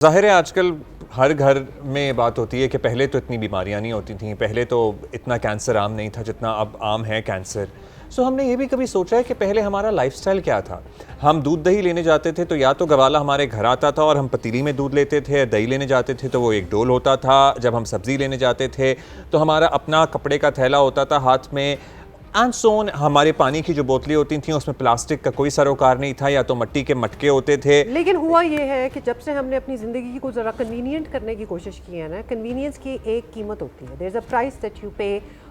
ज़ाहिर है आजकल हर घर में ये बात होती है कि पहले तो इतनी बीमारियां नहीं होती थीं, पहले तो इतना कैंसर आम नहीं था जितना अब आम है कैंसर। सो हमने ये भी कभी सोचा है कि पहले हमारा लाइफस्टाइल क्या था। हम दूध दही लेने जाते थे तो या तो गवाला हमारे घर आता था और हम पतीली में दूध लेते थे, दही लेने जाते थे तो वो एक डोल होता था। जब हम सब्ज़ी लेने जाते थे तो हमारा अपना कपड़े का थैला होता था हाथ में, एंड सोन। हमारे पानी की जो बोतलें होती थी उसमें प्लास्टिक का कोई सरोकार नहीं था, या तो मिट्टी के मटके होते थे। लेकिन हुआ ये है कि जब से हमने अपनी ज़िंदगी को ज़रा कन्वीनियंट करने की कोशिश की है ना, कन्वीनियंस की एक कीमत होती है, there is a price that you pay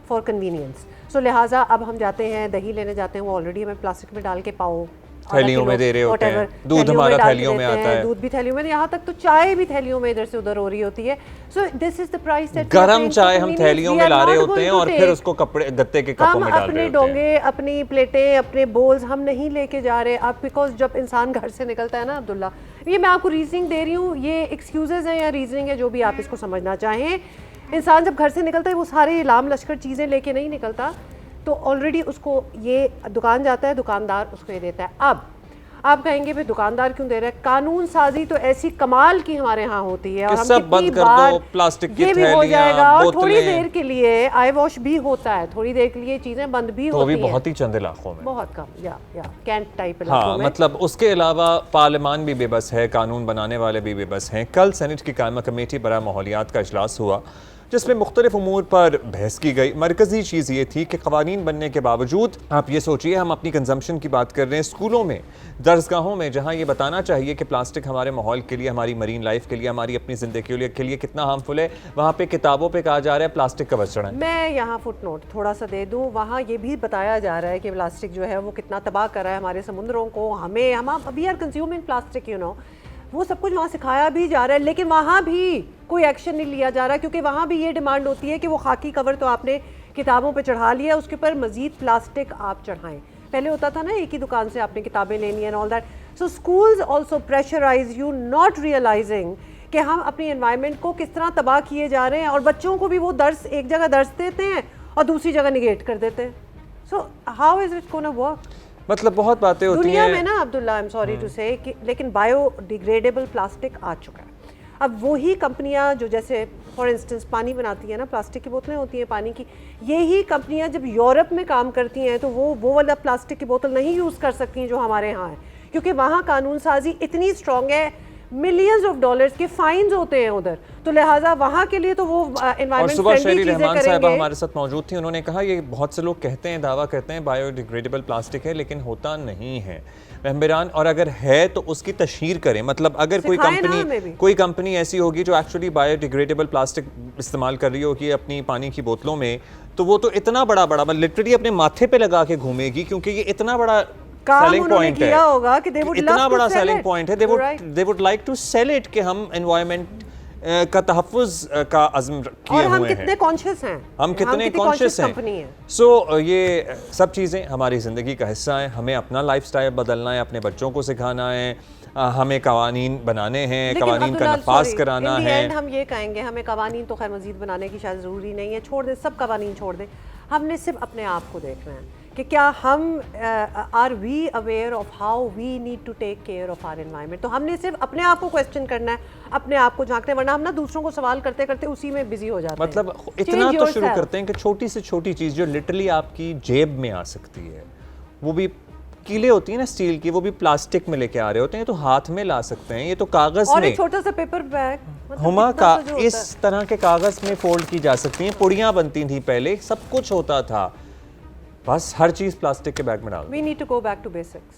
for convenience. So लिहाजा अब हम जाते हैं दही लेने जाते हैं, वो ऑलरेडी हमें प्लास्टिक में डाल के पाओ थैलियों में दे रहे होते हैं, दूध हमारा थैलियों में आता है, दूध भी थैलियों में, यहाँ तक तो चाय भी थैलियों में इधर से उधर हो रही होती है। So this is the price that गरम चाय हम थैलियों में ला रहे होते हैं और फिर उसको कपड़े गत्ते के कपों में डाल रहे होते हैं। अपने डोंगे, अपनी प्लेटें, अपने बोल्स हम नहीं लेके जा रहे अब, बिकॉज जब इंसान घर से निकलता है ना अब्दुल्ला, ये मैं आपको रीजनिंग दे रही हूँ, ये एक्सक्यूजेज हैं या रीजनिंग है, जो भी आप इसको समझना चाहें। इंसान जब घर से निकलता है वो सारे लाम लश्कर चीज़ें लेके नहीं निकलता, तो ऑलरेडी उसको ये दुकान जाता है, दुकानदार उसको ये देता है। अब आप कहेंगे भाई दुकानदार क्यों दे रहा है? कानून साजी तो ऐसी कमाल की हमारे यहाँ होती है, और हम सब बंद कर दो, प्लास्टिक की ये भी हो जाएगा, और थोड़ी बोतलें। देर के लिए आई वॉश भी होता है, थोड़ी देर के लिए चीजें बंद भी तो होती भी हैं, बहुत ही चंद इलाकों में, बहुत कम, या कैंट टाइप इलाकों हाँ, में। मतलब उसके अलावा पार्लियामान भी बेबस है, कानून बनाने वाले भी बेबस हैं। कल सेनेट की कायमा कमेटी बराए माहौलियात का इजलास हुआ जिसमें मुख्तलिफ उमूर पर बहस की गई। मरकजी चीज़ ये थी कि कवानीन बनने के बावजूद, आप ये सोचिए, हम अपनी कंजम्पशन की बात कर रहे हैं, स्कूलों में, दरसगाहों में, जहाँ ये बताना चाहिए कि प्लास्टिक हमारे माहौल के लिए, हमारी मरीन लाइफ के लिए, हमारी अपनी ज़िंदगी के लिए कितना हार्मफुल है, वहाँ पे किताबों पे कहा जा रहा है प्लास्टिक कवर चढ़ाएं। मैं यहाँ फुट नोट थोड़ा सा दे दूँ, वहाँ ये भी बताया जा रहा है कि प्लास्टिक जो है वो कितना तबाह कर रहा है हमारे समुद्रों को, हमें, हम we are consuming plastic, you know, वो सब कुछ वहाँ सिखाया भी जा रहा है, लेकिन वहाँ भी कोई एक्शन नहीं लिया जा रहा, क्योंकि वहाँ भी ये डिमांड होती है कि वो खाकी कवर तो आपने किताबों पे चढ़ा लिया, उसके ऊपर मज़ीद प्लास्टिक आप चढ़ाएं। पहले होता था ना एक ही दुकान से आपने किताबें लेनी है and all that. So schools also pressurize you, not realizing कि हम अपनी एनवायरनमेंट को किस तरह तबाह किए जा रहे हैं, और बच्चों को भी वो दर्स एक जगह दर्स देते हैं और दूसरी जगह निगेट कर देते हैं। So how is it gonna work? मतलब बहुत बातें होती दुनिया हैं में ना Abdullah, I am sorry to say, लेकिन बायोडिग्रेडेबल प्लास्टिक आ चुका है। अब वही कंपनियां जो जैसे फॉर इंस्टेंस पानी बनाती हैं ना, प्लास्टिक की बोतलें होती हैं पानी की, यही कंपनियां जब यूरोप में काम करती हैं तो वो वाला प्लास्टिक की बोतल नहीं यूज़ कर सकती जो हमारे यहाँ है, क्योंकि वहाँ कानून साजी इतनी स्ट्रॉन्ग है, मिलियंस ऑफ डॉलर्स के फाइन्स होते हैं उधर, तो लिहाजा वहाँ के लिए तो वो एनवायरमेंट फ्रेंडली चीजें करेंगे। साहिबा हमारे साथ मौजूद थी, उन्होंने कहा ये बहुत से लोग कहते हैं, दावा करते हैं बायोडिग्रेडेबल प्लास्टिक है, लेकिन होता नहीं है मेहमान, और अगर है तो उसकी तशहीर करें। मतलब अगर कोई कंपनी ऐसी होगी जो एक्चुअली बायोडिग्रेडेबल प्लास्टिक इस्तेमाल कर रही होगी अपनी पानी की बोतलों में, तो वो तो इतना बड़ा लिटरली अपने माथे पे लगा के घूमेगी, क्योंकि ये इतना बड़ा सेलिंग पॉइंट है, होगा कि इतना बड़ा सेलिंग पॉइंट है, they would like to sell it कि हम एनवायरनमेंट का तहफ़्फ़ुज़ का अज़्म किए हुए हैं, हम कितने कॉन्शियस हैं, हम कितने कॉन्शियस हैं। सो ये सब चीज़ें हमारी ज़िंदगी का हिस्सा हैं, हमें अपना लाइफस्टाइल बदलना है, अपने बच्चों को सिखाना है, हमें कवानीन बनाने हैं, कवानीन का नफाज कराना है। हम ये कहेंगे हमें कवानीन तो खैर मजीद बनाने की शायद ज़रूरी नहीं है, छोड़ दें, सब कवानीन छोड़ दें, हमने सिर्फ अपने आप को देखना है कि क्या हम are we aware of how we need to take care of our environment. तो हमने सिर्फ अपने आप को क्वेश्चन करना है, अपने आप को झांकना है, वरना हम ना दूसरों को सवाल करते करते उसी में बिजी हो जाते हैं। मतलब इतना तो शुरू करते हैं कि छोटी से छोटी चीज़ जो लिटरली आपकी जेब में आ सकती है, वो भी कीले होती है ना स्टील की, वो भी प्लास्टिक में लेके आ रहे होते हैं, तो हाथ में ला सकते हैं, ये तो कागज़ में, एक छोटा सा पेपर बैग, हुमा का इस तरह के कागज़ में फोल्ड की जा सकती हैं, पुड़ियाँ बनती थी पहले, सब कुछ होता था, बस हर चीज़ प्लास्टिक के बैग में डाल। We need to go back to basics.